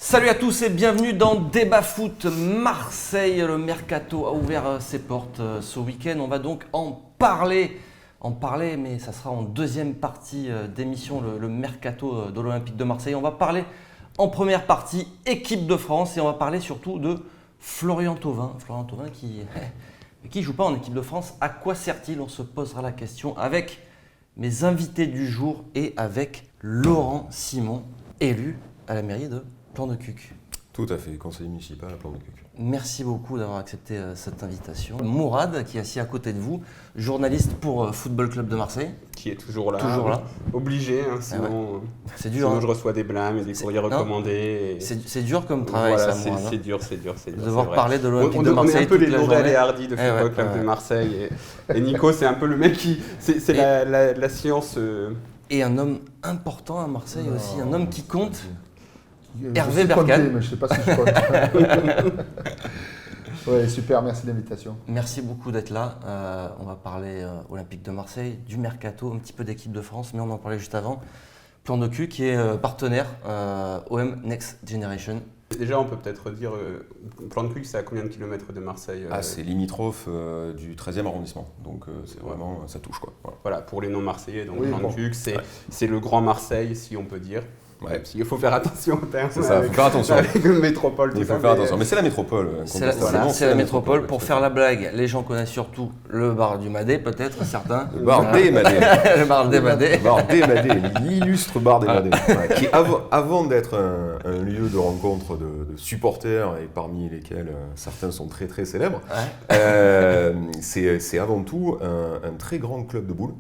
Salut à tous et bienvenue dans Débat Foot Marseille. Le Mercato a ouvert ses portes ce week-end. On va donc en parler, mais ça sera en deuxième partie d'émission, le Mercato de l'Olympique de Marseille. On va parler en première partie équipe de France et on va parler surtout de Florian Thauvin. Florian Thauvin qui joue pas en équipe de France. À quoi sert-il? On se posera la question avec mes invités du jour et avec Laurent Simon, élu à la mairie de Plan de Cuques. Tout à fait, conseiller municipal à Plan de Cuques. Merci beaucoup d'avoir accepté cette invitation. Mourad, qui est assis à côté de vous, journaliste pour Football Club de Marseille. Qui est toujours là. Toujours là. Obligé, hein, sinon, c'est dur, sinon hein. je reçois des blâmes et des courriers recommandés. C'est dur comme travail, voilà, ça, Mourad. c'est dur. Devoir parler de l'Olympique de Marseille. On est un peu les Laurel Laurel et Hardy de Football Club de Marseille. Et Nico, c'est un peu le mec qui. C'est la science. Et un homme important à Marseille aussi, un homme qui compte. Hervé Berkane. Mais je ne sais pas si je compte. Ouais, super, merci de l'invitation. Merci beaucoup d'être là. On va parler Olympique de Marseille, du Mercato, un petit peu d'équipe de France, mais on en parlait juste avant. Plan de Cul qui est partenaire OM Next Generation. Déjà, on peut peut-être dire, Plan de Cuques, c'est à combien de kilomètres de Marseille c'est limitrophe du 13e arrondissement, donc c'est vraiment, ça touche quoi. Voilà, pour les non-marseillais, donc oui, Plan de Cuques, c'est le grand Marseille, si on peut dire. Ouais. Il faut faire attention au terme. C'est ça, il faut faire attention. Avec une métropole. Il faut faire attention, mais c'est la métropole. C'est la métropole. Pour faire la blague, les gens connaissent surtout le bar du Madé, peut-être, certains. Le bar des Madé. Le bar des Madé. Le bar des Madé, l'illustre bar des Madé. Ouais, qui, avant d'être un lieu de rencontre de supporters, et parmi lesquels certains sont très très célèbres, c'est avant tout un très grand club de boules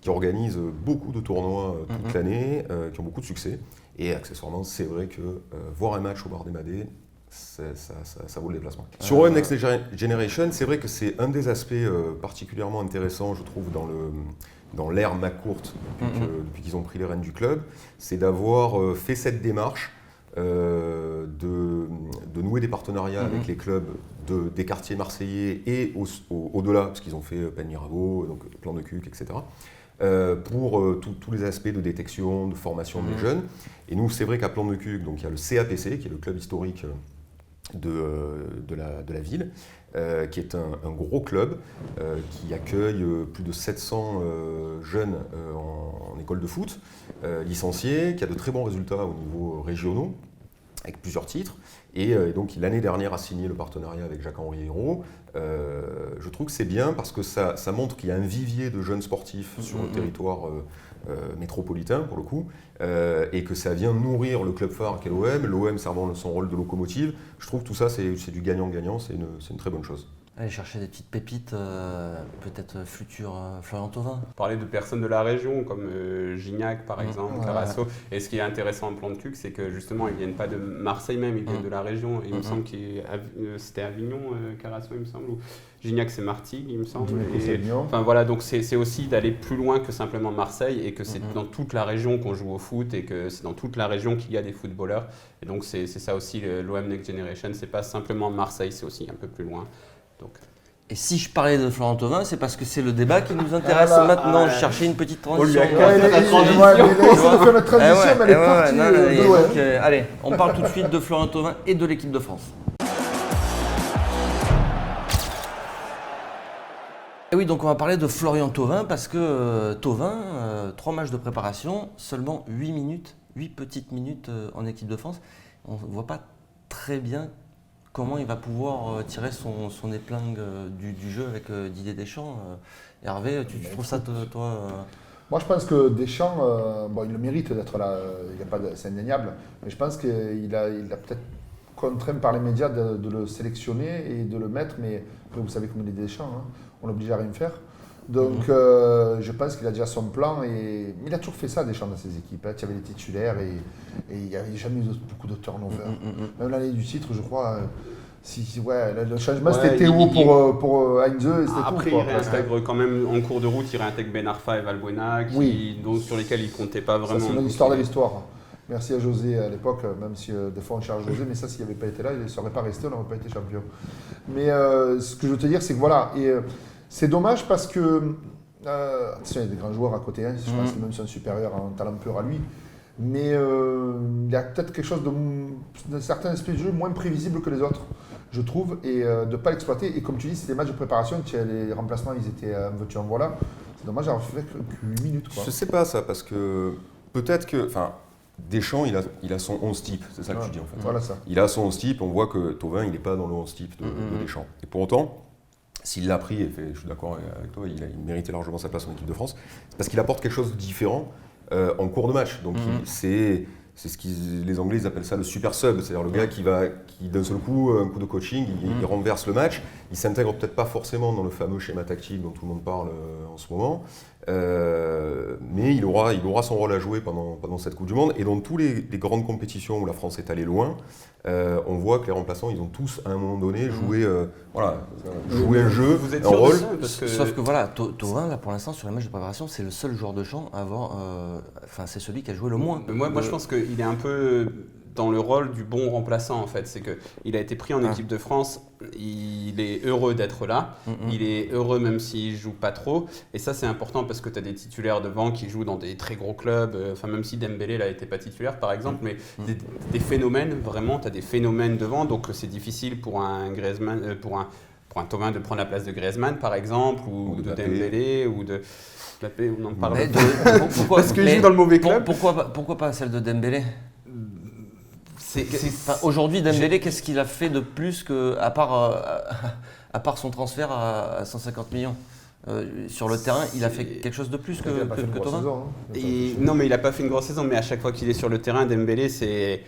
qui organise beaucoup de tournois toute l'année, qui ont beaucoup de succès. Et accessoirement, c'est vrai que voir un match au bar des Madé, ça vaut le déplacement. Sur OM Next Generation, c'est vrai que c'est un des aspects particulièrement intéressants, je trouve, dans l'ère McCourt, depuis qu'ils ont pris les rênes du club, c'est d'avoir fait cette démarche de nouer des partenariats avec les clubs des quartiers marseillais et au-delà, parce qu'ils ont fait Penmirabeau, donc Plan de Cuques, etc. Pour tous les aspects de détection, de formation des jeunes. Et nous, c'est vrai qu'à Plan de Cuques, donc il y a le CAPC, qui est le club historique de la ville, qui est un gros club qui accueille plus de 700 jeunes en école de foot, licenciés, qui a de très bons résultats au niveau régionaux, avec plusieurs titres. Et donc l'année dernière a signé le partenariat avec Jacques-Henri Hérault. Je trouve que c'est bien parce que ça montre qu'il y a un vivier de jeunes sportifs sur le territoire métropolitain pour le coup, et que ça vient nourrir le club phare qu'est l'OM, l'OM servant son rôle de locomotive. Je trouve que tout ça c'est du gagnant-gagnant, c'est une très bonne chose. Aller chercher des petites pépites, peut-être futur Florian Thauvin. Parler de personnes de la région, comme Gignac par exemple, Carasso. Et ce qui est intéressant en Plan de Cuques, c'est que justement, ils ne viennent pas de Marseille même, ils viennent de la région. Et il me semble que c'était Avignon, Carasso, il me semble, ou Gignac, c'est Martigues, il me semble. Enfin voilà, donc c'est aussi d'aller plus loin que simplement Marseille et que c'est dans toute la région qu'on joue au foot et que c'est dans toute la région qu'il y a des footballeurs. Et donc c'est ça aussi l'OM Next Generation, c'est pas simplement Marseille, c'est aussi un peu plus loin. Donc. Et si je parlais de Florian Thauvin, c'est parce que c'est le débat qui nous intéresse maintenant. Je cherchais une petite transition. Il a essayé de faire notre transition, mais elle est partie de loin. Allez, on parle tout de suite de Florian Thauvin et de l'équipe de France. Et oui, donc on va parler de Florian Thauvin parce que Thauvin, 3 matchs de préparation, seulement 8 petites minutes en équipe de France. On ne voit pas très bien comment il va pouvoir tirer son épingle du jeu avec Didier Deschamps. Hervé, tu trouves ça toi Moi je pense que Deschamps, il le mérite d'être là, c'est indéniable, mais je pense qu'il a peut-être contraint par les médias de le sélectionner et de le mettre, mais vous savez comment il est Deschamps, hein, on l'oblige à rien faire. Donc je pense qu'il a déjà son plan, mais il a toujours fait ça Deschamps dans ses équipes. Il y avait les titulaires et il n'y avait jamais eu beaucoup de turnover. Même l'année du titre, je crois, le changement c'était Théo pour Heinze et c'était après, tout. Après, il réintègre quand même en cours de route, il réintègre Ben Arfa et Valbuena, sur lesquels il ne comptait pas vraiment. Ça, c'est l'histoire de l'histoire. Merci à José à l'époque, même si des fois on charge José, mais ça, s'il n'avait pas été là, il ne serait pas resté, on n'aurait pas été champion. Mais ce que je veux te dire, c'est que voilà, c'est dommage parce que il y a des grands joueurs à côté, je pense que même son supérieur en talent pur à lui, Mais il y a peut-être quelque chose d'un certain esprit de jeu moins prévisible que les autres, je trouve, et de ne pas l'exploiter. Et comme tu dis, c'est des matchs de préparation, les remplacements, ils étaient un veux-tu en voilà. C'est dommage d'avoir fait que 8 minutes. Quoi. Je sais pas ça, parce que peut-être que. Deschamps, il a son 11 type, c'est ça que tu dis en fait. Voilà ça. Il a son 11 type, on voit que Thauvin, il n'est pas dans le 11 type de Deschamps. Et pour autant, s'il l'a pris, et je suis d'accord avec toi, il méritait largement sa place en équipe de France, c'est parce qu'il apporte quelque chose de différent en cours de match. Donc c'est ce que les Anglais ils appellent ça le super sub, c'est-à-dire le gars qui d'un seul coup, un coup de coaching, il renverse le match, il s'intègre peut-être pas forcément dans le fameux schéma tactique dont tout le monde parle en ce moment, mais il aura son rôle à jouer pendant cette Coupe du Monde. Et dans toutes les grandes compétitions où la France est allée loin, on voit que les remplaçants, ils ont tous à un moment donné joué un jeu, Vous êtes un sûr de rôle. ça parce que... Sauf que voilà, Thauvin, là pour l'instant sur les matchs de préparation, c'est le seul joueur de champ à avoir. Enfin, c'est celui qui a joué le moins. Moi, je pense qu'il est un peu dans le rôle du bon remplaçant en fait. C'est qu'il a été pris en équipe de France, il est heureux d'être là, il est heureux même s'il joue pas trop. Et ça c'est important parce que tu as des titulaires devant qui jouent dans des très gros clubs, enfin même si Dembélé là n'était pas titulaire par exemple, mais des phénomènes, vraiment tu as des phénomènes devant, donc c'est difficile pour un Griezmann, pour un Thauvin de prendre la place de Griezmann par exemple, ou de Dembélé, ou de Mbappé, on en parle Pourquoi, parce qu'il joue dans le mauvais club. Pourquoi pas celle de Dembélé? Aujourd'hui, Dembélé, qu'est-ce qu'il a fait de plus à part son transfert à 150 millions sur le terrain, il a fait quelque chose de plus que Thauvin. Non, mais il n'a pas fait une grosse saison, mais à chaque fois qu'il est sur le terrain, Dembélé, c'est...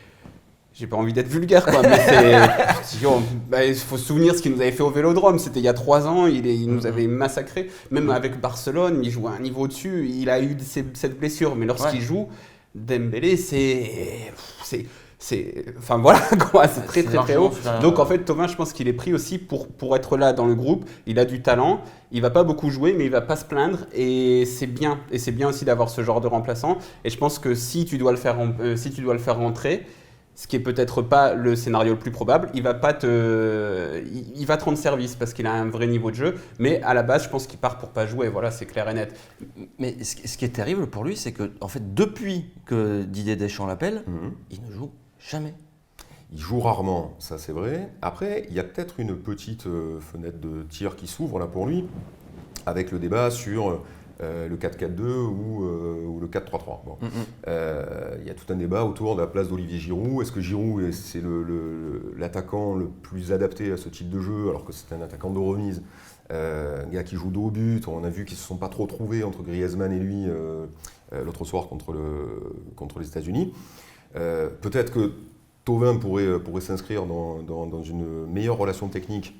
J'ai pas envie d'être vulgaire, quoi, mais il faut se souvenir ce qu'il nous avait fait au Vélodrome. C'était il y a 3 ans, il nous avait massacré. Même avec Barcelone, il jouait à un niveau au-dessus. Il a eu cette blessure, mais lorsqu'il joue, Dembélé, enfin voilà quoi, c'est très très très haut. Donc en fait Thauvin, je pense qu'il est pris aussi pour être là dans le groupe. Il a du talent, il va pas beaucoup jouer, mais il va pas se plaindre et c'est bien. Et c'est bien aussi d'avoir ce genre de remplaçant. Et je pense que si tu dois le faire rentrer, ce qui est peut-être pas le scénario le plus probable, il va te rendre service parce qu'il a un vrai niveau de jeu, mais à la base, je pense qu'il part pour pas jouer, voilà, c'est clair et net. Mais ce qui est terrible pour lui, c'est que en fait, depuis que Didier Deschamps l'appelle, il ne joue jamais. Il joue rarement, ça c'est vrai. Après, il y a peut-être une petite fenêtre de tir qui s'ouvre là pour lui, avec le débat sur le 4-4-2 ou le 4-3-3. Bon. Il y a tout un débat autour de la place d'Olivier Giroud. Est-ce que Giroud c'est l'attaquant le plus adapté à ce type de jeu, alors que c'est un attaquant de remise, un gars qui joue dos au but. On a vu qu'ils ne se sont pas trop trouvés entre Griezmann et lui l'autre soir contre les États-Unis. Peut-être que Thauvin pourrait s'inscrire dans une meilleure relation technique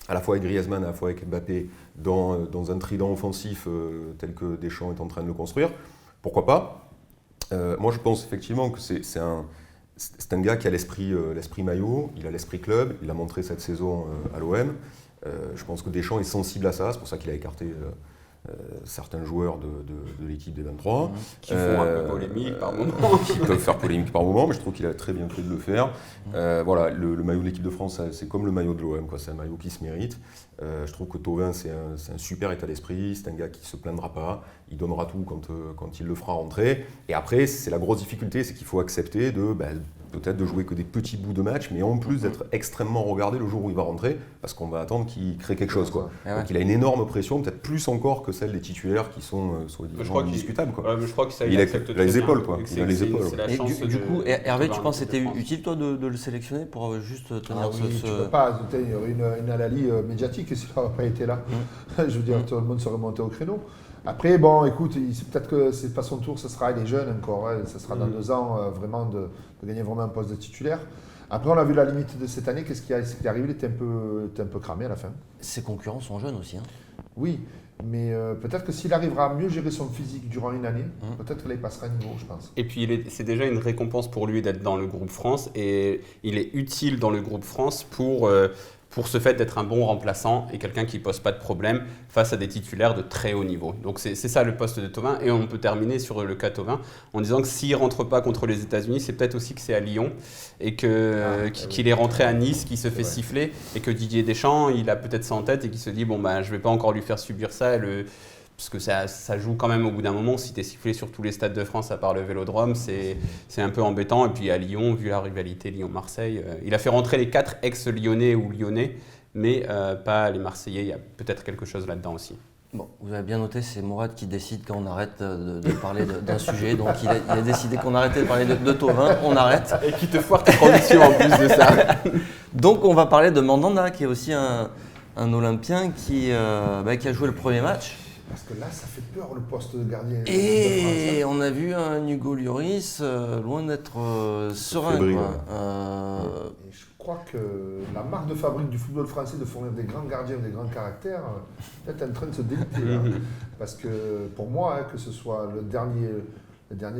à la fois avec Griezmann, à la fois avec Mbappé, dans un trident offensif tel que Deschamps est en train de le construire. Pourquoi pas? Moi, je pense effectivement que c'est un gars qui a l'esprit maillot, il a l'esprit club, il a montré cette saison à l'OM. Je pense que Deschamps est sensible à ça, c'est pour ça qu'il a écarté certains joueurs de l'équipe des 23. Qui font un peu polémique par moment. Qui peuvent faire polémique par moment, mais je trouve qu'il a très bien fait de le faire. Voilà, le maillot de l'équipe de France, c'est comme le maillot de l'OM, c'est un maillot qui se mérite. Je trouve que Thauvin, c'est un super état d'esprit, c'est un gars qui ne se plaindra pas, il donnera tout quand il le fera rentrer. Et après, c'est la grosse difficulté, c'est qu'il faut accepter peut-être de jouer que des petits bouts de match, mais en plus d'être extrêmement regardé le jour où il va rentrer, parce qu'on va attendre qu'il crée quelque chose. Quoi. Donc il a une énorme pression, peut-être plus encore que celle des titulaires qui sont soi-disant indiscutables. Je crois que ça, il a les épaules, quoi. Il a les épaules. Et du coup, Hervé, tu penses que c'était utile, toi, de le sélectionner pour juste tenir tu peux pas, il y aurait une halalie médiatique s'il n'aurait pas été là. Je veux dire, tout le monde serait monté au créneau. Après, bon, écoute, peut-être que c'est pas son tour, il est jeune encore, ça sera dans 2 ans vraiment de gagner vraiment un poste de titulaire. Après, on a vu la limite de cette année, qu'est-ce qui est arrivé, il était un peu cramé à la fin. Ses concurrents sont jeunes aussi. Oui, mais peut-être que s'il arrivera à mieux gérer son physique durant une année, peut-être qu'il passera à niveau, je pense. Et puis, c'est déjà une récompense pour lui d'être dans le groupe France, et il est utile dans le groupe France pour ce fait d'être un bon remplaçant et quelqu'un qui ne pose pas de problème face à des titulaires de très haut niveau. Donc c'est ça le poste de Thauvin. Et on peut terminer sur le cas Thauvin en disant que s'il ne rentre pas contre les États-Unis, c'est peut-être aussi que c'est à Lyon et qu'il est rentré à Nice, qu'il se fait siffler et que Didier Deschamps, il a peut-être ça en tête et qu'il se dit bon, je ne vais pas encore lui faire subir ça. parce que ça joue quand même au bout d'un moment. Si tu es sifflé sur tous les stades de France à part le Vélodrome, c'est un peu embêtant. Et puis à Lyon, vu la rivalité Lyon-Marseille, il a fait rentrer les 4 ex-lyonnais ou lyonnais, mais pas les Marseillais. Il y a peut-être quelque chose là-dedans aussi. Bon, vous avez bien noté, c'est Mourad qui décide quand on arrête de parler d'un sujet. Donc il a décidé qu'on arrêtait de parler de Thauvin, on arrête. Et qui te foire tes conditions en plus de ça. Donc on va parler de Mandanda, qui est aussi un Olympien qui a joué le premier match. Parce que là, ça fait peur le poste de gardien. Et on a vu un Hugo Lloris loin d'être serein. Fébrile, Et je crois que la marque de fabrique du football français de fournir des grands gardiens, des grands caractères, est en train de se déliter. Parce que pour moi, que ce soit le dernier,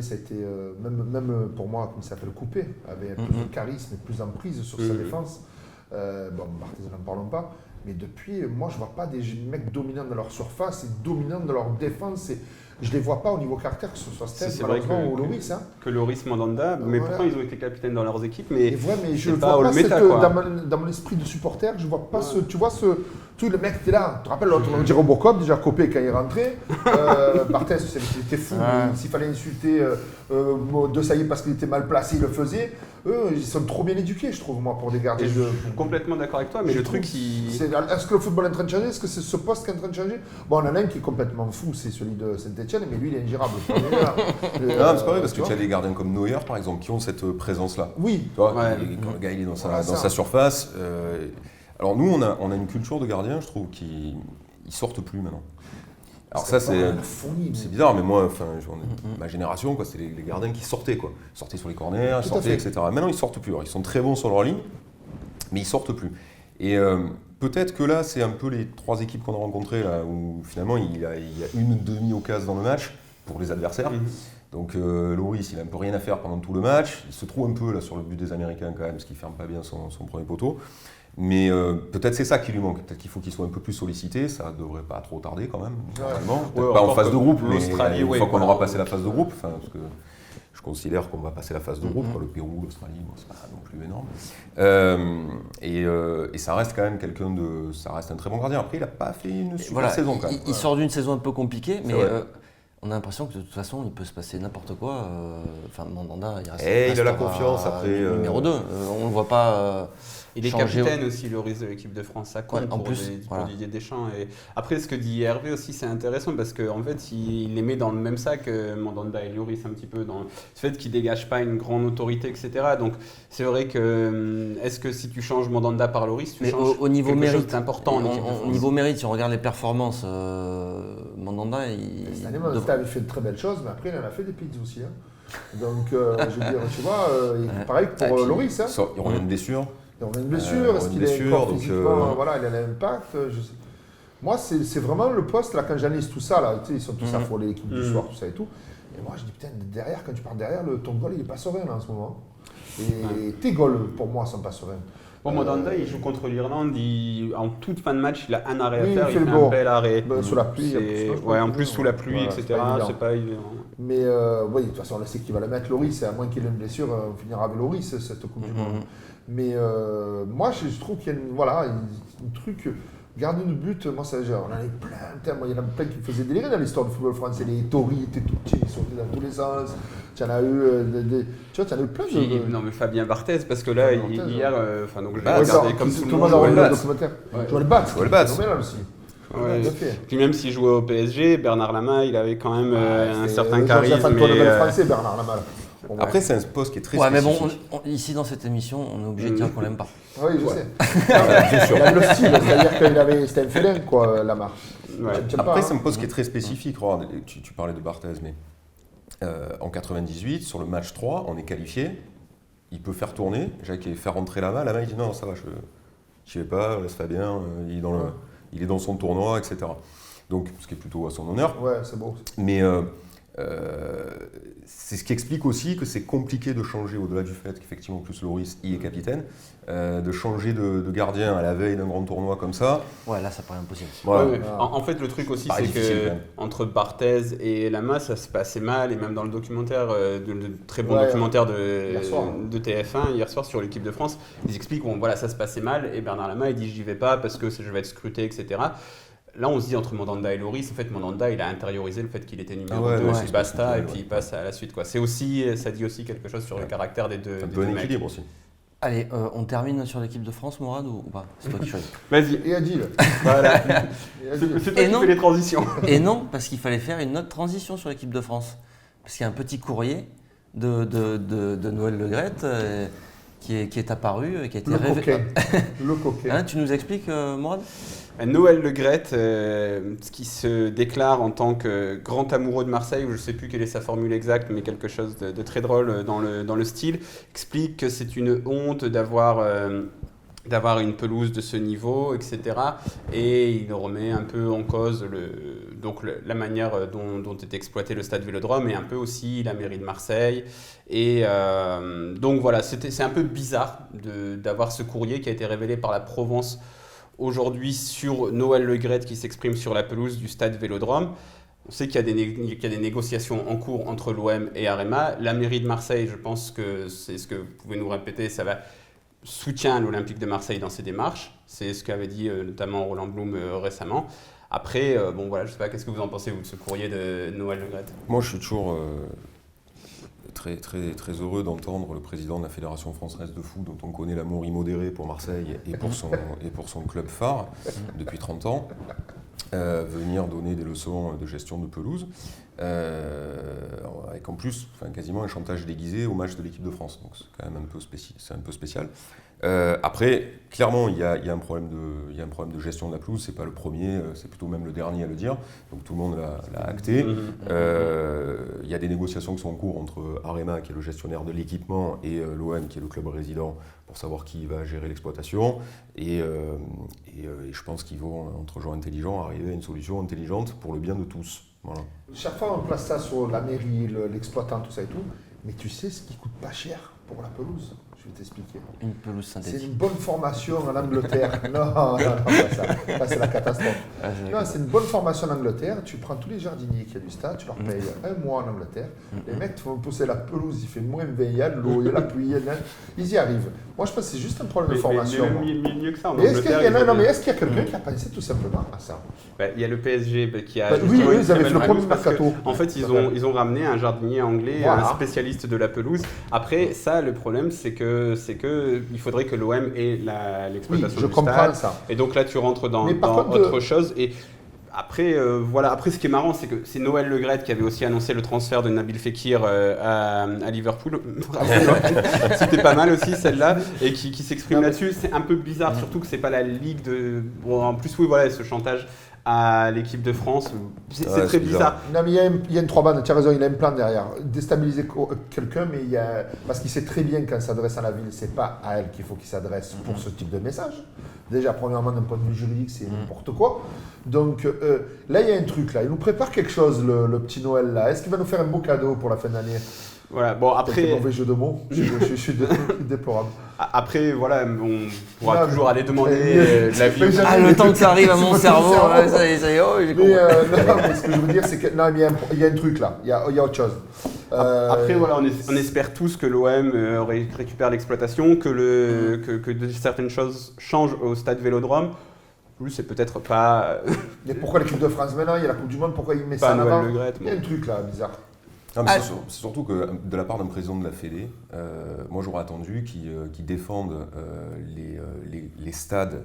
ça a été, même pour moi, comme ça s'appelle, Coupé, avait plus de charisme et plus d'emprise sur sa défense. Barthez, n'en parlons pas. Mais depuis, moi, je ne vois pas des mecs dominants dans leur surface et dominants dans leur défense. Et je ne les vois pas au niveau caractère, que ce soit Steph, malheureusement, ou Lloris. Que Lloris, Mandanda, mais voilà. pourtant ils ont été capitaines dans leurs équipes. Mais je ne pas vois pas Olmeta, dans mon esprit de supporter, je ne vois pas le mec était là. Tu te rappelles l'autre, on dit Robocop, déjà Copé quand il est rentré. Barthez, c'était fou. S'il fallait insulter De Sailly parce qu'il était mal placé, il le faisait. Eux, ils sont trop bien éduqués, je trouve, moi, pour des gardiens. Je suis complètement d'accord avec toi, mais le truc, est-ce que le football est en train de changer? Est-ce que c'est ce poste qui est en train de changer? Bon, on en a un qui est complètement fou, c'est celui de Saint-Etienne, mais lui, il est ingérable. Non, mais c'est pas vrai, parce que tu as des gardiens comme Neuer, par exemple, qui ont cette présence-là. Oui. Tu vois, quand le gars il est dans sa surface. Alors nous, on a une culture de gardiens, je trouve, qui ne sortent plus maintenant. Alors ça, c'est bizarre, mais moi, ma génération, c'est les gardiens qui sortaient, quoi. Ils sortaient sur les corners, ils sortaient, etc. Maintenant, ils ne sortent plus. Alors, ils sont très bons sur leur ligne, mais ils ne sortent plus. Et peut-être que là, c'est un peu les 3 équipes qu'on a rencontrées, là, où finalement, il y a une demi-occasion dans le match pour les adversaires. Donc Lloris, il n'a un peu rien à faire pendant tout le match. Il se trouve un peu là sur le but des Américains quand même, parce qu'il ne ferme pas bien son premier poteau. Mais peut-être c'est ça qui lui manque. Peut-être qu'il faut qu'il soit un peu plus sollicité. Ça ne devrait pas trop tarder quand même. Pas en phase de groupe, mais une fois qu'on aura passé la phase de groupe. Parce que je considère qu'on va passer la phase de groupe. Le Pérou, l'Australie, c'est pas non plus énorme. Et ça reste quand même ça reste un très bon gardien. Après, il n'a pas fait une super saison quand même. Il sort d'une saison un peu compliquée, mais on a l'impression que de toute façon, il peut se passer n'importe quoi. Mandanda, il reste. Il a la confiance après. Numéro 2. On ne le voit pas. Il est capitaine aussi, Lloris, de l'équipe de France. Ça compte pour Didier Deschamps. Et après, ce que dit Hervé aussi, c'est intéressant parce qu'en fait, il les met dans le même sac, Mandanda et Lloris, un petit peu, dans le fait qu'ils ne dégagent pas une grande autorité, etc. Donc, c'est vrai que, est-ce que si tu changes Mandanda par Lloris, tu changes au niveau quelque mérite, chose d'important en équipe de France. Au niveau mérite, si on regarde les performances, Mandanda, cette année, Mandanda avait fait de très belles choses, mais après, il en a fait des pizzas aussi. Donc, je veux dire, tu vois, pareil pour Lloris. Il revient de blessure. On a une blessure, est-ce qu'il est encore physiquement, il a l'impact. Moi, c'est vraiment le poste, là, quand j'analyse tout ça, là, ils sont tous affolés, l'équipe du soir, tout ça et tout. Et moi, je dis, putain, derrière, quand tu pars derrière, ton goal, il n'est pas serein, là, en ce moment. Et tes goals, pour moi, ne sont pas sereins. Bon, Mandanda, il joue contre l'Irlande, en toute fin de match, il a un arrêt à faire, il fait un bel arrêt. Sous la pluie. En plus, sous la pluie, etc., c'est pas évident. Mais oui, de toute façon, on sait qu'il va la mettre, Lloris, à moins qu'il ait une blessure, on finira avec Lloris, cette Coupe du Monde. Mais moi, je trouve qu'il y a un truc, gardien de but, moi, ça, on en avait plein. Il y en a plein qui me faisaient délirer dans l'histoire du football français. Les Tori étaient tout petits, ils sortaient dans tous les sens. Tu en as eu, tu en as eu plein de. Non, mais Fabien Barthez, parce que là, hier, donc je l'ai regardé comme tout le monde a regardé le documentaire. Joël Batz. aussi. Puis même s'il jouait au PSG, Bernard Lama, il avait quand même un certain charisme. Français, Bernard Lama. Après, c'est un poste qui est très mais spécifique. bon, ici dans cette émission, on est obligé de dire qu'on l'aime pas. Oui, je sais. Bien sûr. Il a le style, c'est-à-dire c'était un félin, quoi, Lamar. Après, c'est un poste qui est très spécifique. Regarde, tu parlais de Barthez, mais en 98, sur le match 3, on est qualifié. Il peut faire tourner, Jacques, et faire rentrer Lama. Lama, il dit non, ça va, je n'y vais pas, laisse Fabien, il est dans son tournoi, etc. Donc, ce qui est plutôt à son honneur. Ouais, c'est beau. Mais c'est ce qui explique aussi que c'est compliqué de changer, au-delà du fait qu'effectivement, plus Lloris y est capitaine, de changer de gardien à la veille d'un grand tournoi comme ça. Ouais, là, ça paraît impossible. Voilà. En fait, le truc aussi, c'est que entre Barthez et Lama, ça se passait mal, et même dans le documentaire, de très bon documentaire de TF1 hier soir sur l'équipe de France, ils expliquent ça se passait mal, et Bernard Lama, il dit j'y vais pas parce que je vais être scruté, etc. Là, on se dit entre Mandanda et Loris, en fait, Mandanda, il a intériorisé le fait qu'il était numéro 2, ouais, c'est basta, et ouais. puis il passe à la suite, quoi. Ça dit aussi quelque chose sur le caractère des deux, Un des peu deux un mecs. équilibre aussi. Allez, on termine sur l'équipe de France, Mourad, ou pas? C'est toi qui choisis. Vas-y, Et Adil. voilà. Et Adil. C'est toi Et qui non. fais les transitions. Et non, parce qu'il fallait faire une autre transition sur l'équipe de France. Parce qu'il y a un petit courrier de Noël Le Graët qui est apparu, qui a été Le révélé. coquet. Le coquet. Hein, tu nous expliques, Mourad? Noël Le Graët, qui se déclare en tant que grand amoureux de Marseille, ou je ne sais plus quelle est sa formule exacte, mais quelque chose de très drôle dans le style, explique que c'est une honte d'avoir une pelouse de ce niveau, etc. Et il remet un peu en cause la manière dont est exploité le stade Vélodrome et un peu aussi la mairie de Marseille. Et donc voilà, c'est un peu bizarre d'avoir ce courrier qui a été révélé par la Provence aujourd'hui sur Noël Le Graët qui s'exprime sur la pelouse du stade Vélodrome. On sait qu'il y a des négociations en cours entre l'OM et Arema. La mairie de Marseille, je pense que c'est ce que vous pouvez nous répéter, ça va soutient l'Olympique de Marseille dans ses démarches. C'est ce qu'avait dit notamment Roland Blum récemment. Après, bon voilà, je sais pas, qu'est-ce que vous en pensez vous de ce courrier de Noël Le Graët? Moi, je suis toujours très, très, très heureux d'entendre le président de la Fédération française de foot, dont on connaît l'amour immodéré pour Marseille et pour son club phare depuis 30 ans, venir donner des leçons de gestion de pelouse, avec en plus quasiment un chantage déguisé au match de l'équipe de France. Donc c'est quand même un peu spécial. Après, clairement, il y a un problème de gestion de la pelouse. C'est pas le premier, c'est plutôt même le dernier à le dire. Donc tout le monde l'a acté. Il y a des négociations qui sont en cours entre Arema, qui est le gestionnaire de l'équipement, et l'OM, qui est le club résident, pour savoir qui va gérer l'exploitation. Et je pense qu'ils vont, entre gens intelligents, arriver à une solution intelligente pour le bien de tous. Voilà. Chaque fois, on place ça sur la mairie, l'exploitant, tout ça et tout. Mais tu sais ce qui coûte pas cher pour la pelouse? Je vais t'expliquer. Une pelouse C'est synthétique. une bonne formation en Angleterre. Non, pas ça. Là, c'est la catastrophe. Non, c'est une bonne formation en Angleterre. Tu prends tous les jardiniers qu'il y a du stade, tu leur payes un mois en Angleterre. Les mecs te font pousser la pelouse, il fait moins 20, il y a de l'eau, il y a la pluie, il y a de la... Ils y arrivent. Moi, je pense que c'est juste un problème de formation. Mais mieux que ça, en Mais est-ce qu'il y Angleterre, a quelqu'un qui a pensé tout simplement à ça? il y a le PSG qui a... Oui, justement une ils très avaient belle fait le premier pelouse parce que, mercato. en fait, ils ont ramené un jardinier anglais, Voilà. un spécialiste de la pelouse. Après, ça, le problème, c'est que il faudrait que l'OM ait Oui, l'exploitation je du comprends stade. ça. Et donc là, tu rentres dans Mais par contre, autre chose. Et après, voilà. Après, ce qui est marrant, c'est que c'est Noël Le Graët qui avait aussi annoncé le transfert de Nabil Fekir à Liverpool. C'était pas mal aussi celle-là, et qui s'exprime là-dessus. C'est un peu bizarre, surtout que c'est pas la ligue de. Bon, en plus, oui, voilà, ce chantage à l'équipe de France, c'est Ouais, très c'est bizarre. Non, mais il y a une trois bandes, tu as raison, il a un plan derrière. Déstabiliser quelqu'un, mais parce qu'il sait très bien quand il s'adresse à la ville, c'est pas à elle qu'il faut qu'il s'adresse pour ce type de message. Déjà, premièrement, d'un point de vue juridique, c'est n'importe quoi. Donc là, il y a un truc, là. Il nous prépare quelque chose, le petit Noël, là. Est-ce qu'il va nous faire un beau cadeau pour la fin d'année? Voilà, bon, C'est un après. mauvais jeu de mots. Je suis déplorable. Après, voilà, on pourra Non, toujours aller demander mais- l'avis. mais Ah, le temps que ça arrive à mon C'est cerveau, mon cerveau. ça y est, oh, j'ai compris. Mais, non, mais ce que je veux dire, c'est que non, mais il y a un truc là, il y a autre chose. Après, voilà, on espère tous que l'OM récupère l'exploitation, que certaines choses changent au stade Vélodrome. Plus, c'est peut-être pas, Mais pourquoi l'équipe de France maintenant? Il y a la Coupe du Monde, pourquoi il met pas ça en Noël avant? Le Graët. Il y a un truc là, bizarre. Non, mais c'est surtout que de la part d'un président de la Fédé, moi j'aurais attendu qu'il défende les stades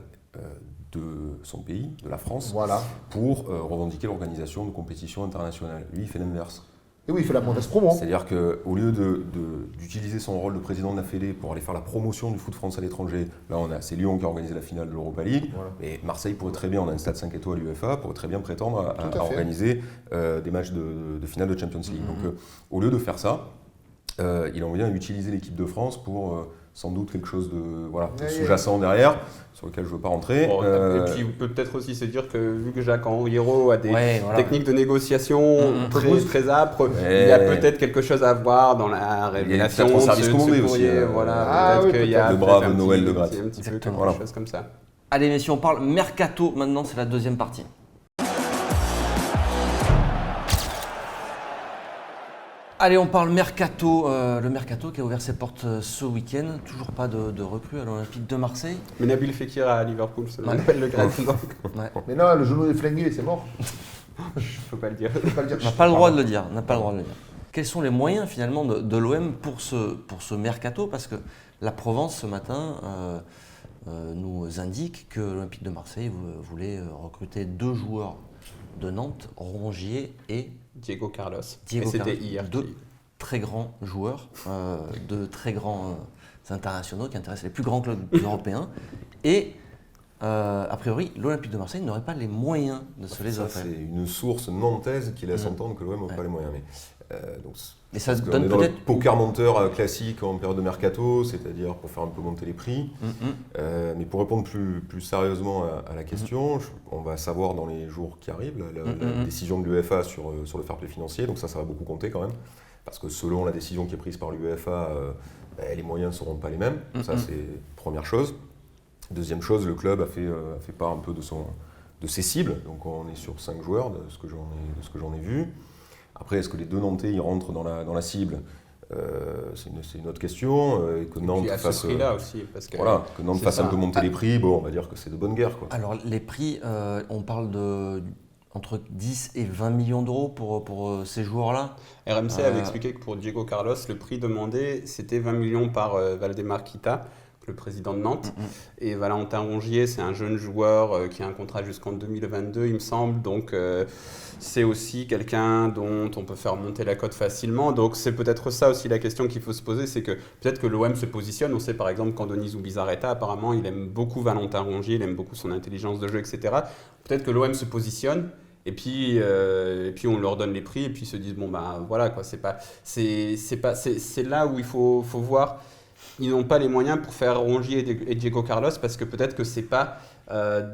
de son pays, de la France, Voilà. pour revendiquer l'organisation de compétitions internationales. Lui, il fait l'inverse. Et oui, il fait la mauvaise promo. C'est-à-dire qu'au lieu d'utiliser son rôle de président de la Fédé pour aller faire la promotion du foot France à l'étranger, là c'est Lyon qui a organisé la finale de l'Europa League, Voilà. et Marseille pourrait très bien, on a un stade 5 étoiles UEFA, pourrait très bien prétendre Tout à à fait. organiser des matchs de finale de Champions League. Donc au lieu de faire ça, il en vient à utiliser l'équipe de France pour sans doute quelque chose de sous-jacent derrière, sur lequel je ne veux pas rentrer. Bon, et puis, on peut peut-être aussi se dire que vu que Jacques Henriero a des Ouais, voilà. techniques de négociation très âpres, Ouais. il y a peut-être quelque chose à voir dans la révélation peut-être un service de commandé ce aussi, courrier. Voilà, Ah peut-être oui, qu'il y a peut-être. Le peut-être brave un Noël petit- Le Graët. un petit peu quelque Voilà. chose comme ça. Allez, messieurs, on parle mercato maintenant, c'est la deuxième partie. Allez, on parle mercato. Le mercato qui a ouvert ses portes ce week-end. Toujours pas de recrues à l'Olympique de Marseille. Mais Nabil Fekir à Liverpool, ça m'appelle le grade. Ouais. Mais non, le genou est flingué, c'est mort. Je peux pas le dire. Faut pas le dire. On n'a pas le droit de le dire. Quels sont les moyens finalement de l'OM pour ce mercato? Parce que la Provence ce matin nous indique que l'Olympique de Marseille voulait recruter 2 joueurs de Nantes, Rongier et Diego Carlos. Diego Et c'était Carlos. hier. 2 très grands joueurs, de très grands internationaux qui intéressent les plus grands clubs européens. Et a priori, l'Olympique de Marseille n'aurait pas les moyens de se les Ça, offrir. c'est une source nantaise qui laisse entendre que l'OM n'a pas les moyens. Et ça parce qu'on donne est dans le peut-être poker monteur classique en période de mercato, c'est-à-dire pour faire un peu monter les prix. Mais pour répondre plus sérieusement à la question, on va savoir dans les jours qui arrivent la décision de l'UEFA sur le fair play financier, donc ça va beaucoup compter quand même. Parce que selon la décision qui est prise par l'UEFA, les moyens ne seront pas les mêmes. Ça, c'est première chose. Deuxième chose, le club a fait part un peu de ses cibles. Donc on est sur 5 joueurs, de ce que j'en ai vu. Après, est-ce que les 2 Nantais ils rentrent dans la cible? C'est une autre question. Et que Nantes à fasse, ce prix-là aussi. Parce que, que Nantes fasse un peu monter les prix, bon, on va dire que c'est de bonne guerre, quoi. Alors les prix, on parle entre 10 et 20 millions d'euros pour ces joueurs-là. RMC avait expliqué que pour Diego Carlos, le prix demandé, c'était 20 millions par Valdemar Kita, le président de Nantes. Et Valentin Rongier, c'est un jeune joueur qui a un contrat jusqu'en 2022, il me semble. Donc, c'est aussi quelqu'un dont on peut faire monter la cote facilement. Donc, c'est peut-être ça aussi la question qu'il faut se poser. C'est que peut-être que l'OM se positionne. On sait par exemple qu'Andoni Zubizarreta, apparemment, il aime beaucoup Valentin Rongier, il aime beaucoup son intelligence de jeu, etc. Peut-être que l'OM se positionne. Et puis on leur donne les prix et puis ils se disent bon bah voilà quoi, c'est là où il faut voir. Ils n'ont pas les moyens pour faire Rongier et Diego Carlos parce que peut-être que c'est pas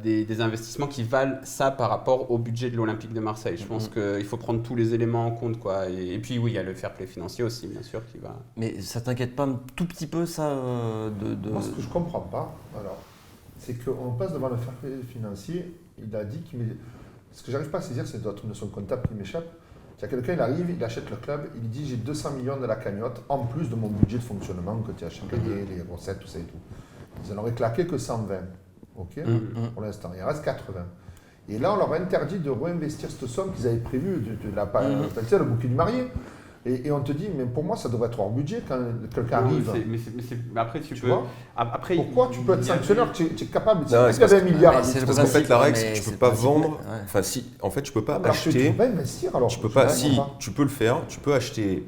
des investissements qui valent ça par rapport au budget de l'Olympique de Marseille. Je pense qu'il faut prendre tous les éléments en compte quoi. Et puis oui, il y a le fair play financier aussi bien sûr qui va. Mais ça t'inquiète pas un tout petit peu ça Moi, ce que je comprends pas, alors, c'est qu'on passe devant le fair play financier. Il a dit qu'il met. Ce que j'arrive pas à saisir, c'est d'autres notions comptables qui m'échappent. Il y a quelqu'un, il arrive, il achète le club, il dit j'ai 200 millions de la cagnotte, en plus de mon budget de fonctionnement que tu as chaque année, les recettes, tout ça et tout. Ils n'en auraient claqué que 120. Ok. Pour l'instant, il en reste 80. Et là, on leur a interdit de réinvestir cette somme qu'ils avaient prévue de la le bouquet du marié. Et on te dit, mais pour moi, ça devrait être hors budget quand quelqu'un arrive. Mais après, tu peux. Vois après, pourquoi tu peux être sanctionnaire? Tu es capable de. Non, Est-ce qu'il y avait un milliard à c'est le Parce qu'en fait, la règle, c'est que mais tu c'est peux pas le principe, vendre. ouais. Enfin, si, en fait, tu peux pas Tu acheter. peux pas investir alors. Tu peux pas. Si, tu peux le faire. Tu peux acheter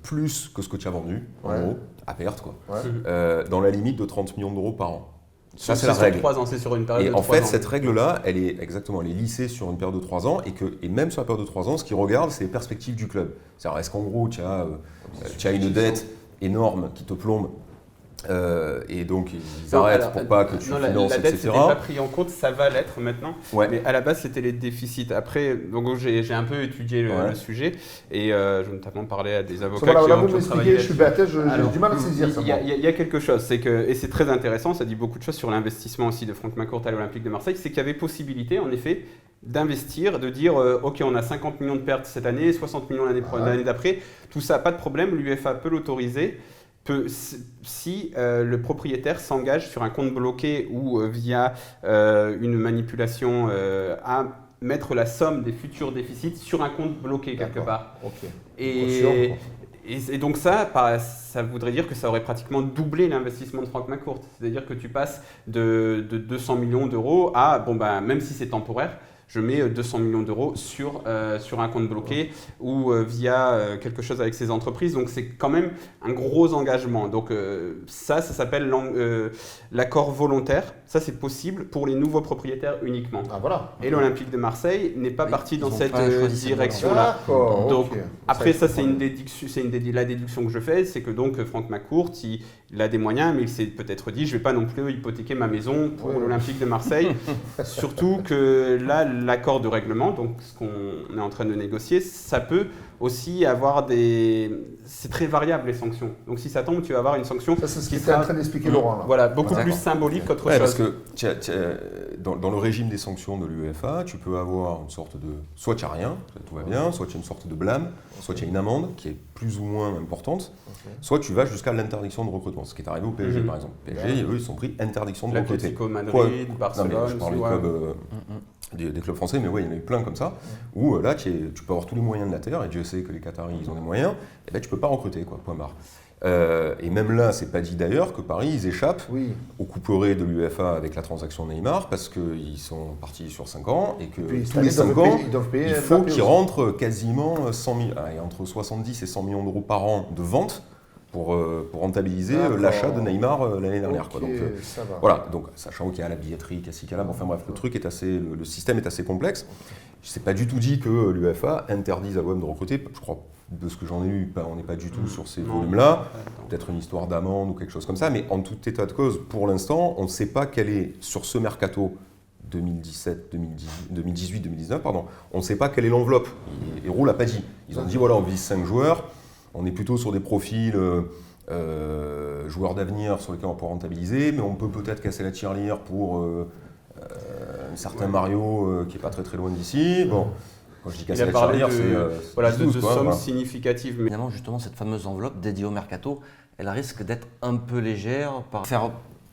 plus que ce que tu as vendu, en gros, à perte, quoi. Ouais. Dans la limite de 30 millions d'euros par an. Ça, c'est c'est la sur règle. 3 ans, c'est sur une période Et de en 3 fait, ans. cette règle-là, elle est lissée sur une période de 3 ans et même sur la période de 3 ans, ce qu'ils regardent, c'est les perspectives du club. C'est-à-dire, est-ce qu'en gros, tu as une dette énorme qui te plombe et donc ils arrêtent pour pas que tu finances, la dette, etc. c'était pas pris en compte, ça va l'être maintenant. Ouais. Mais à la base, c'était les déficits. Après, donc j'ai un peu étudié le sujet et j'ai notamment parlé à des avocats Voilà, qui ont vous travaillé m'expliquez, je suis bête, j'ai Alors, du mal à saisir ça. Il y a quelque chose, c'est que, et c'est très intéressant, ça dit beaucoup de choses sur l'investissement aussi de Franck McCourt à l'Olympique de Marseille, c'est qu'il y avait possibilité, en effet, d'investir, de dire ok, on a 50 millions de pertes cette année, 60 millions l'année d'après, tout ça, pas de problème, l'UEFA peut l'autoriser. Si le propriétaire s'engage sur un compte bloqué ou via une manipulation à mettre la somme des futurs déficits sur un compte bloqué quelque part. Ok. Et donc ça voudrait dire que ça aurait pratiquement doublé l'investissement de Franck McCourt. C'est-à-dire que tu passes de 200 millions d'euros à, même si c'est temporaire, je mets 200 millions d'euros sur un compte bloqué ou via quelque chose avec ces entreprises. Donc, c'est quand même un gros engagement. Donc, ça s'appelle l'accord volontaire. Ça, c'est possible pour les nouveaux propriétaires uniquement. Ah, voilà. Et l'Olympique de Marseille n'est pas parti dans cette direction-là. D'accord. Donc, okay. Après, ça, c'est la déduction que je fais. C'est que donc, Franck McCourt, il a des moyens, mais il s'est peut-être dit, je ne vais pas non plus hypothéquer ma maison pour l'Olympique de Marseille. Surtout que là, l'accord de règlement, donc ce qu'on est en train de négocier, ça peut aussi avoir des... C'est très variable les sanctions. Donc si ça tombe, tu vas avoir une sanction Ça, c'est ce qui qu'était en train d'expliquer Laurent. Là. Voilà, beaucoup D'accord. plus symbolique qu'autre Ouais, chose. parce que dans le régime des sanctions de l'UEFA, tu peux avoir une sorte de... Soit tu n'as rien, tout va bien, soit tu as une sorte de blâme, soit tu as une amende qui est plus ou moins importante, soit tu vas jusqu'à l'interdiction de recrutement. Ce qui est arrivé au PSG par exemple. PSG, eux, ils sont pris interdiction de recruter. L'Atlético Madrid, Quoi Barcelone, Non, mais je parle des clubs, des clubs français, mais ouais, il y en a eu plein comme ça, où là, tu peux avoir tous les moyens de la terre, et Dieu sait que les Qataris, ils ont des moyens, et ben tu peux pas recruter, quoi, point barre. Et même là, c'est pas dit d'ailleurs que Paris, ils échappent au couperet de l'UEFA avec la transaction Neymar, parce qu'ils sont partis sur 5 ans, et que puis, tous les 5 ans, il faut Mbappé qu'ils aussi. rentrent quasiment 100 000, entre 70 et 100 millions d'euros par an de vente pour rentabiliser l'achat de Neymar l'année dernière. Ok, Quoi. Donc, ça va. voilà, donc sachant qu'il y a la billetterie, qu'il y a ci, qu'il y a là, enfin bref, le truc est assez, le système est assez complexe. C'est pas du tout dit que l'UEFA interdise à l'OM de recruter. Je crois, de ce que j'en ai eu, on n'est pas du tout sur ces volumes-là. Peut-être une histoire d'amende ou quelque chose comme ça, mais en tout état de cause, pour l'instant, on ne sait pas quel est, sur ce mercato 2018-2019, pardon, on ne sait pas quelle est l'enveloppe. Et Roux l'a pas dit. Ils ont dit voilà, on vise 5 joueurs, on est plutôt sur des profils joueurs d'avenir sur lesquels on va pouvoir rentabiliser, mais on peut peut-être casser la tirelire pour un certain Mario qui n'est pas très très loin d'ici. Bon, quand je dis casser la tirelire, c'est voilà, 12, de quoi, sommes voilà. significatives. Mais Évidemment, justement, cette fameuse enveloppe dédiée au mercato, elle risque d'être un peu légère par faire,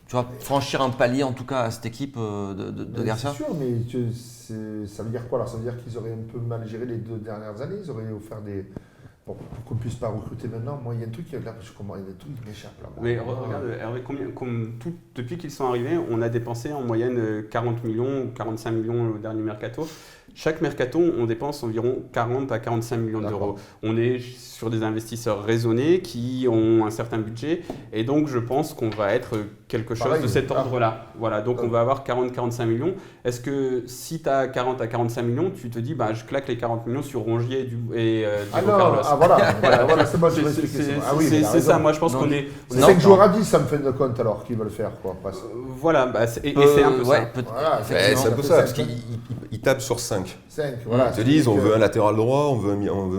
tu vois, franchir un palier en tout cas à cette équipe de Garcia. C'est sûr, mais ça veut dire quoi alors? Ça veut dire qu'ils auraient un peu mal géré les 2 dernières années. Ils auraient offert des. Bon, pour qu'on ne puisse pas recruter maintenant, moi il y a un truc qui là, il y a des trucs qui m'échappent là. Mais regarde, Hervé, depuis qu'ils sont arrivés, on a dépensé en moyenne 40 millions ou 45 millions au dernier mercato. Chaque mercato, on dépense environ 40 à 45 millions d'euros. On est sur des investisseurs raisonnés qui ont un certain budget et donc je pense qu'on va être quelque chose de cet ordre-là. Voilà, donc on va avoir 40-45 millions. Est-ce que si tu as 40 à 45 millions, tu te dis bah, je claque les 40 millions sur Rongier et Diego Carlos? Voilà, c'est bon, c'est ça, moi je pense qu'on est... C'est 5 joueurs à 10, ça me fait de compte alors qu'ils veulent faire quoi. Voilà, bah, et c'est un peu ça. Voilà, C'est un peu ça, parce qu'ils tapent sur 5. 5, voilà. Ils te disent, on veut un latéral droit, on veut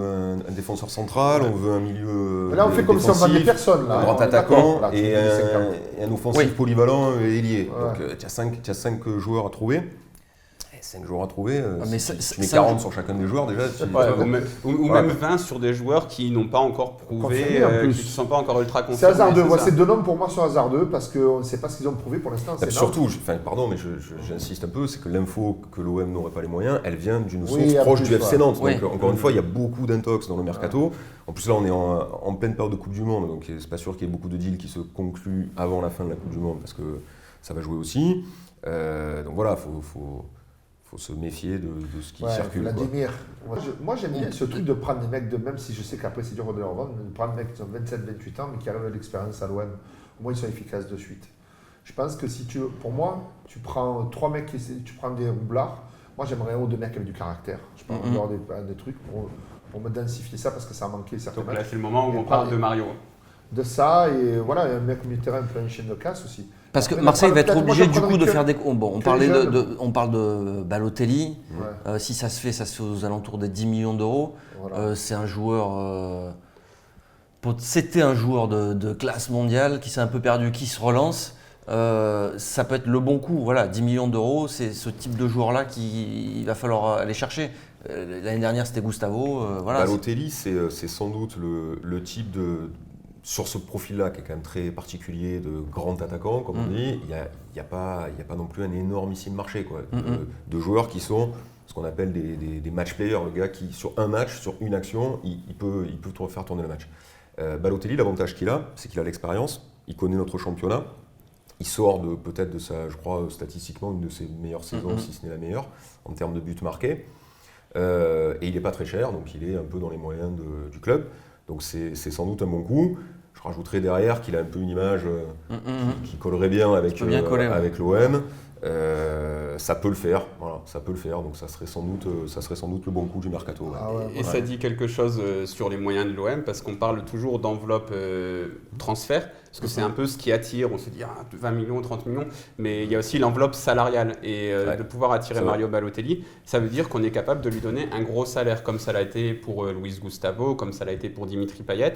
un défenseur central, on veut un milieu là, on fait comme si on vendait personne. Là. Un grand attaquant et un offensif polyvalent ailier. Ouais. Donc, tu as 5 joueurs à trouver. 5 joueurs à trouver, mais tu mets 40 sur chacun des joueurs déjà. Ou même 20 sur des joueurs qui n'ont pas encore prouvé, qui ne sont pas encore ultra confirmés. C'est hasardeux. Ces 2 noms pour moi sont hasardeux parce qu'on ne sait pas ce qu'ils ont prouvé pour l'instant. Surtout, pardon, mais j'insiste un peu, c'est que l'info que l'OM n'aurait pas les moyens, elle vient d'une source proche du FC Nantes. Donc encore une fois, il y a beaucoup d'intox dans le mercato. En plus là, on est en pleine période de Coupe du Monde, donc c'est pas sûr qu'il y ait beaucoup de deals qui se concluent avant la fin de la Coupe du Monde parce que ça va jouer aussi. Donc voilà, faut se méfier de ce qui circule. Vladimir. Moi, j'aime bien ce truc de prendre des mecs, même si je sais qu'après c'est dur de leur vendre, de prendre des mecs qui ont 27-28 ans mais qui arrivent à l'expérience à l'OM. Au moins, ils sont efficaces de suite. Je pense que si pour moi, tu prends 3 mecs, tu prends des roublards. Moi, j'aimerais un ou 2 mecs avec du caractère. Je pense avoir des trucs pour me densifier ça parce que ça a manqué certains Donc mecs. là, c'est le moment où on parle de Mario. De ça, et voilà, un mec au milieu de terrain, un peu une chaîne de casse aussi. Parce que Après, Marseille va être obligé du coup de faire des... Bon, on parle de Balotelli. Si ça se fait aux alentours des 10 millions d'euros. Voilà. C'est un joueur... C'était un joueur de classe mondiale qui s'est un peu perdu, qui se relance. Ça peut être le bon coup. Voilà, 10 millions d'euros, c'est ce type de joueur-là qu'il va falloir aller chercher. L'année dernière, c'était Gustavo. Voilà. Balotelli, c'est sans doute le type de... Sur ce profil-là, qui est quand même très particulier, de grand attaquant, comme on dit, il n'y a pas non plus un énormissime marché quoi, de joueurs qui sont ce qu'on appelle des match players, le gars qui, sur un match, sur une action, il peut faire tourner le match. Balotelli, l'avantage qu'il a, c'est qu'il a l'expérience, il connaît notre championnat, il sort peut-être de sa, je crois, statistiquement, une de ses meilleures saisons, si ce n'est la meilleure, en termes de buts marqués. Et il n'est pas très cher, donc il est un peu dans les moyens du club. Donc c'est sans doute un bon coup. Je rajouterai derrière qu'il a un peu une image qui collerait bien avec l'OM. Ça peut le faire, voilà, ça peut le faire. Donc ça serait sans doute le bon coup du mercato. Ouais. Ça dit quelque chose sur les moyens de l'OM parce qu'on parle toujours d'enveloppe transfert. parce que c'est un peu ce qui attire. On se dit 20 millions, 30 millions, mais il y a aussi l'enveloppe salariale. Et de pouvoir attirer Mario Balotelli, ça veut dire qu'on est capable de lui donner un gros salaire, comme ça l'a été pour Luis Gustavo, comme ça l'a été pour Dimitri Payet.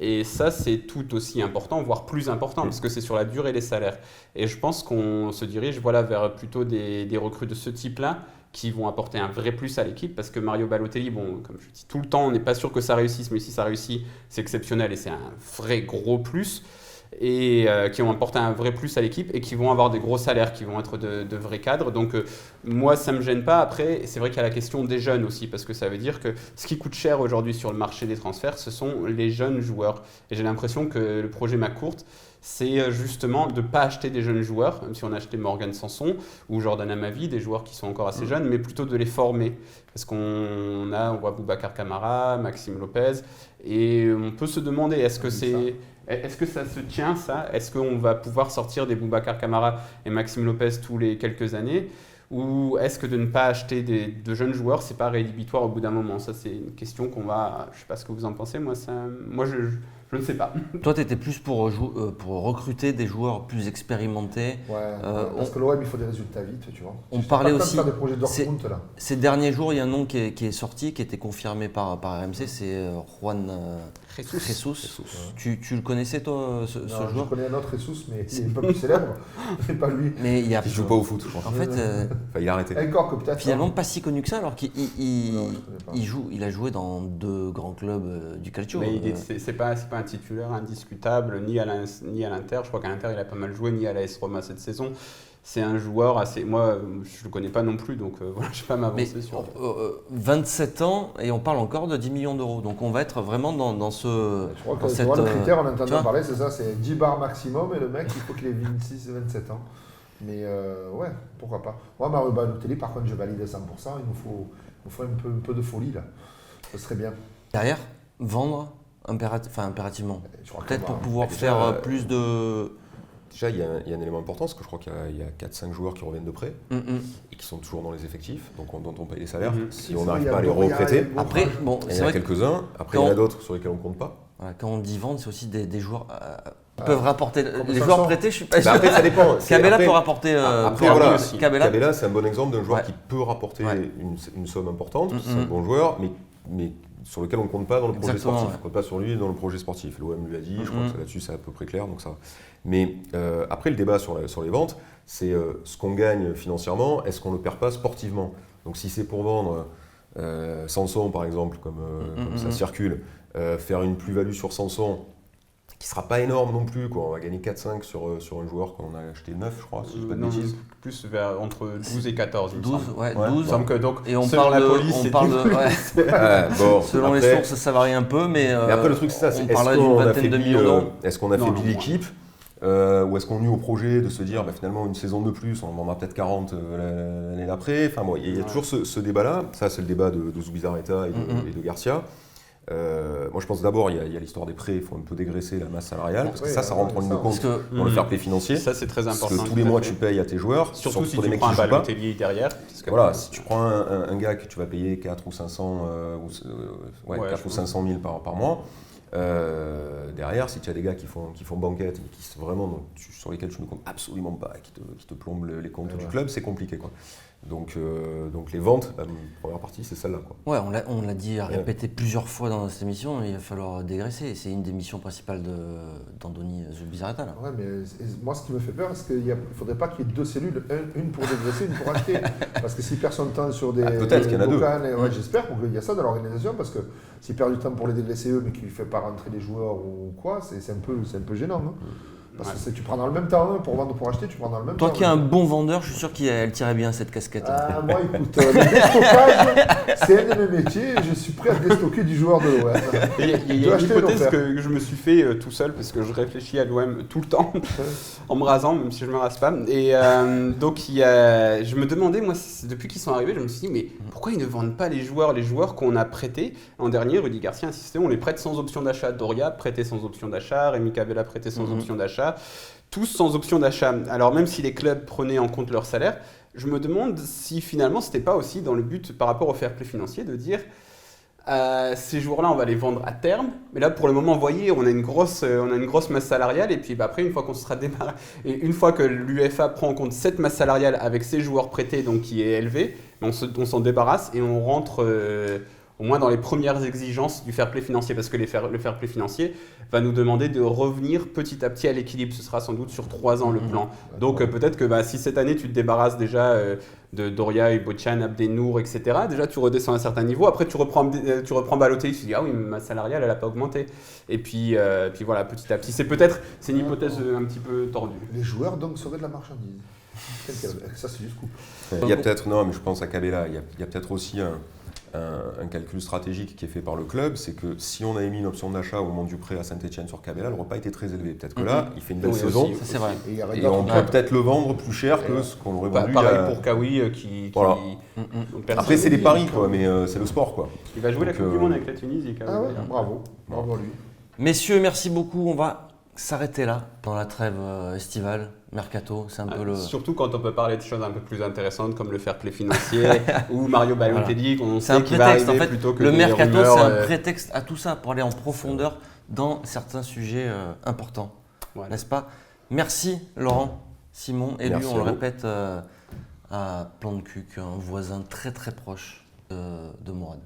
Et ça, c'est tout aussi important, voire plus important, parce que c'est sur la durée des salaires. Et je pense qu'on se dirige vers plutôt des recrues de ce type-là, qui vont apporter un vrai plus à l'équipe, parce que Mario Balotelli, comme je dis tout le temps, on n'est pas sûr que ça réussisse, mais si ça réussit, c'est exceptionnel et c'est un vrai gros plus, et qui vont apporter un vrai plus à l'équipe et qui vont avoir des gros salaires, qui vont être de vrais cadres. Donc moi, ça ne me gêne pas. Après, c'est vrai qu'il y a la question des jeunes aussi, parce que ça veut dire que ce qui coûte cher aujourd'hui sur le marché des transferts, ce sont les jeunes joueurs. Et j'ai l'impression que le projet McCourt, c'est justement de ne pas acheter des jeunes joueurs, même si on a acheté Morgan Sanson ou Jordan Amavi, des joueurs qui sont encore assez jeunes, mais plutôt de les former. Parce qu'on voit Boubacar Kamara, Maxime Lopez, et on peut se demander, est-ce que ça se tient, ça ? Est-ce qu'on va pouvoir sortir des Boubacar Kamara et Maxime Lopez tous les quelques années ? Ou est-ce que de ne pas acheter de jeunes joueurs, c'est pas rédhibitoire au bout d'un moment ? Ça, c'est une question qu'on va... Je ne sais pas ce que vous en pensez. Moi, je ne sais pas. Toi, tu étais plus pour recruter des joueurs plus expérimentés. Parce que l'OM, il faut des résultats vite, tu vois. On parlait aussi... Faire des projets Dortmund, là. Ces derniers jours, il y a un nom qui est sorti, qui a été confirmé par RMC, c'est Juan Jesus. Tu le connaissais, toi, ce joueur ? Je connais un autre Jesus, mais il n'est pas plus célèbre. C'est pas lui. Mais il ne joue pas au foot, je pense. En fait, il a arrêté. Encore que peut-être. Finalement, pas si connu que ça, alors qu'il il a joué dans 2 grands clubs du Calcio. Mais c'est pas un titulaire indiscutable, ni à l'Inter. Je crois qu'à l'Inter, il a pas mal joué, ni à l'AS Roma cette saison. C'est un joueur assez... Moi, je ne le connais pas non plus, donc je ne vais pas m'avancer sur... 27 ans, et on parle encore de 10 millions d'euros. Donc on va être vraiment dans ce... Je crois que c'est le critère, on entend parler, c'est ça, c'est 10 bars maximum, et le mec, il faut qu'il ait 26-27 ans. Mais ouais, pourquoi pas. Moi, Mario Balotelli, par contre, je valide à 100%. Il nous faut un peu de folie, là. Ça serait bien. Derrière, vendre impérativement. Peut-être pour pouvoir déjà, faire plus de... Déjà, il y a un élément important, parce que je crois qu'il y a 4-5 joueurs qui reviennent de prêt et qui sont toujours dans les effectifs, donc dont on paye les salaires. Si on n'arrive pas à les recruter, après, il y en a quelques-uns. Après, il y en a d'autres sur lesquels on ne compte pas. Voilà, quand on dit vendre, c'est aussi des joueurs qui peuvent rapporter. Les joueurs prêtés, je suis pas sûr. Après, ça dépend. Cabella peut rapporter. Après, voilà, aussi. Cabella, c'est un bon exemple d'un joueur qui peut rapporter une somme importante. C'est un bon joueur, mais sur lequel on ne compte pas dans le projet sportif. On ne compte pas sur lui dans le projet sportif. L'OM lui a dit, je crois que là-dessus c'est à peu près clair. Donc ça. Mais après, le débat sur les ventes, c'est ce qu'on gagne financièrement, est-ce qu'on ne le perd pas sportivement ? Donc si c'est pour vendre Sanson, par exemple, comme ça circule, faire une plus-value sur Sanson, qui ne sera pas énorme non plus, quoi. On va gagner 4-5 sur un joueur qu'on a acheté 9, je crois, si je ne dis pas de bêtises. Plus entre 12 et 14, 12, ouais, 12. Donc, et on selon parle la police, on parle bon, selon après, les sources, ça varie un peu, mais après le truc c'est ça, c'est est-ce qu'on affaiblit l'équipe ou est-ce qu'on nuit au projet de se dire finalement une saison de plus, on en vendra peut-être 40 l'année d'après. Enfin bon, il y a toujours ce débat-là. Ça, c'est le débat de Zubizarreta et de Garcia. Moi, je pense d'abord, il y a l'histoire des prêts, il faut un peu dégraisser la masse salariale, parce que ça rentre en ligne de compte dans le fair play financier. Ça, c'est très important. Parce que tous les mois, tu payes à tes joueurs, surtout si pour tu les mecs prends qui un jouent pas. Balotelli derrière. Voilà, si tu prends un gars que tu vas payer 4 ou 500 000 par mois, derrière, si tu as des gars qui font banquette et qui vraiment sur lesquels tu ne comptes absolument pas et qui te plombent les comptes du club, c'est compliqué, quoi. Donc les ventes, la première partie, c'est celle-là, quoi. Ouais, on l'a dit, répété plusieurs fois dans cette émission, il va falloir dégraisser. C'est une des missions principales d'Andoni Zubizarreta, là. Ouais, mais moi, ce qui me fait peur, c'est qu'il ne faudrait pas qu'il y ait 2 cellules, une pour dégraisser, une pour acheter. Parce que s'il perd son temps sur des... peut-être qu'il y en a 2. Ouais, j'espère qu'il y a ça dans l'organisation, parce que s'il perd du temps pour les dégraisser eux, mais qu'il ne fait pas rentrer les joueurs ou quoi, c'est un peu gênant. Hein. Parce que tu prends dans le même temps, pour vendre ou pour acheter, tu prends dans le même temps. Toi qui es un bon vendeur, je suis sûr qu'elle tirait bien cette casquette. Moi, écoute, le déstockage, c'est un de mes métiers, je suis prêt à déstocker du joueur de l'OM. Il y a une hypothèse que je me suis fait tout seul, parce que je réfléchis à l'OM tout le temps, en me rasant, même si je ne me rase pas. Et donc, je me demandais, moi, depuis qu'ils sont arrivés, je me suis dit, mais pourquoi ils ne vendent pas les joueurs qu'on a prêtés ? L'an dernier, Rudy Garcia insistait, on les prête sans option d'achat. Doria prêté sans option d'achat, Rémi Cabella prêté sans option d'achat. Tous sans option d'achat. Alors même si les clubs prenaient en compte leur salaire, je me demande si finalement c'était pas aussi dans le but par rapport au fair play financier de dire Ces joueurs-là, on va les vendre à terme. Mais là, pour le moment, vous voyez, on a une grosse masse salariale. Et puis après, une fois qu'on se sera débarrassé, et une fois que l'UEFA prend en compte cette masse salariale avec ses joueurs prêtés, donc qui est élevée, on s'en débarrasse et on rentre au moins dans les premières exigences du fair play financier. Parce que le fair play financier va nous demander de revenir petit à petit à l'équilibre. Ce sera sans doute sur 3 ans le plan. Donc peut-être que si cette année, tu te débarrasses déjà de Doria, Ibochan, Abdenour, etc. Déjà, tu redescends à un certain niveau. Après, tu reprends Balotelli, tu te dis, ah oui, ma salariale, elle n'a pas augmenté. Et puis voilà, petit à petit. C'est une hypothèse un petit peu tordue. Les joueurs, donc, seraient de la marchandise. Ça, c'est du scoop. Il y a peut-être, non, mais je pense à Cabella, il y a peut-être aussi un calcul stratégique qui est fait par le club, c'est que si on a émis une option d'achat au moment du prêt à Saint-Etienne sur Cabella, le repas était très élevé. Peut-être que là, il fait une belle saison Ça, c'est vrai. et on peut peut-être le vendre plus cher que ce qu'on aurait vendu. Pareil pour Kawi qui Voilà. Après, c'est des paris, quoi, mais c'est le sport, quoi. Il va jouer la Donc, Coupe du Monde avec la Tunisie. Kawi. Ah ouais, bravo à lui. Messieurs, merci beaucoup. On va s'arrêter là dans la trêve estivale, mercato. C'est un peu le. Surtout quand on peut parler de choses un peu plus intéressantes comme le fair play financier ou Mario Balotelli, qu'on C'est un sait qu'il va prétexte. En arriver fait, plutôt que le des mercato, rumeurs, c'est un prétexte à tout ça pour aller en profondeur dans certains sujets importants, voilà. n'est-ce pas? Merci Laurent, Simon, élu, Merci on à le vous. répète, à Plan de Cuc, un voisin très très proche de Mourad.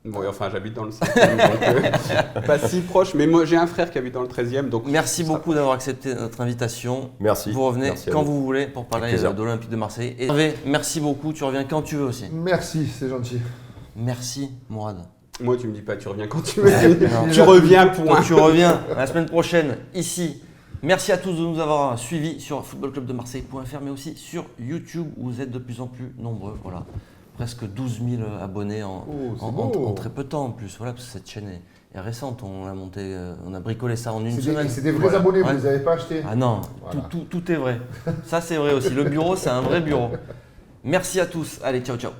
Bon, enfin, j'habite dans le 5e, donc pas si proche, mais moi j'ai un frère qui habite dans le 13e. Donc Merci beaucoup d'avoir accepté notre invitation. Merci. Vous revenez Merci à quand vous. vous voulez pour parler Avec plaisir. de l'Olympique de Marseille. Et Hervé, merci beaucoup, tu reviens quand tu veux aussi. Merci, c'est gentil. Merci Mourad. moi, tu me dis pas, tu reviens quand tu veux. Non. Tu reviens, point. Quand tu reviens la semaine prochaine ici. Merci à tous de nous avoir suivis sur footballclubdemarseille.fr mais aussi sur YouTube où vous êtes de plus en plus nombreux. Voilà. Presque 12 000 abonnés en très peu de temps en plus. Voilà, parce que cette chaîne est récente. On l'a monté, on a bricolé ça en une semaine. C'est des vrais Voilà. abonnés, vous Ouais. ne les avez pas achetés. Ah non, Voilà. tout est vrai. Ça c'est vrai aussi. Le bureau, c'est un vrai bureau. Merci à tous. Allez, ciao, ciao.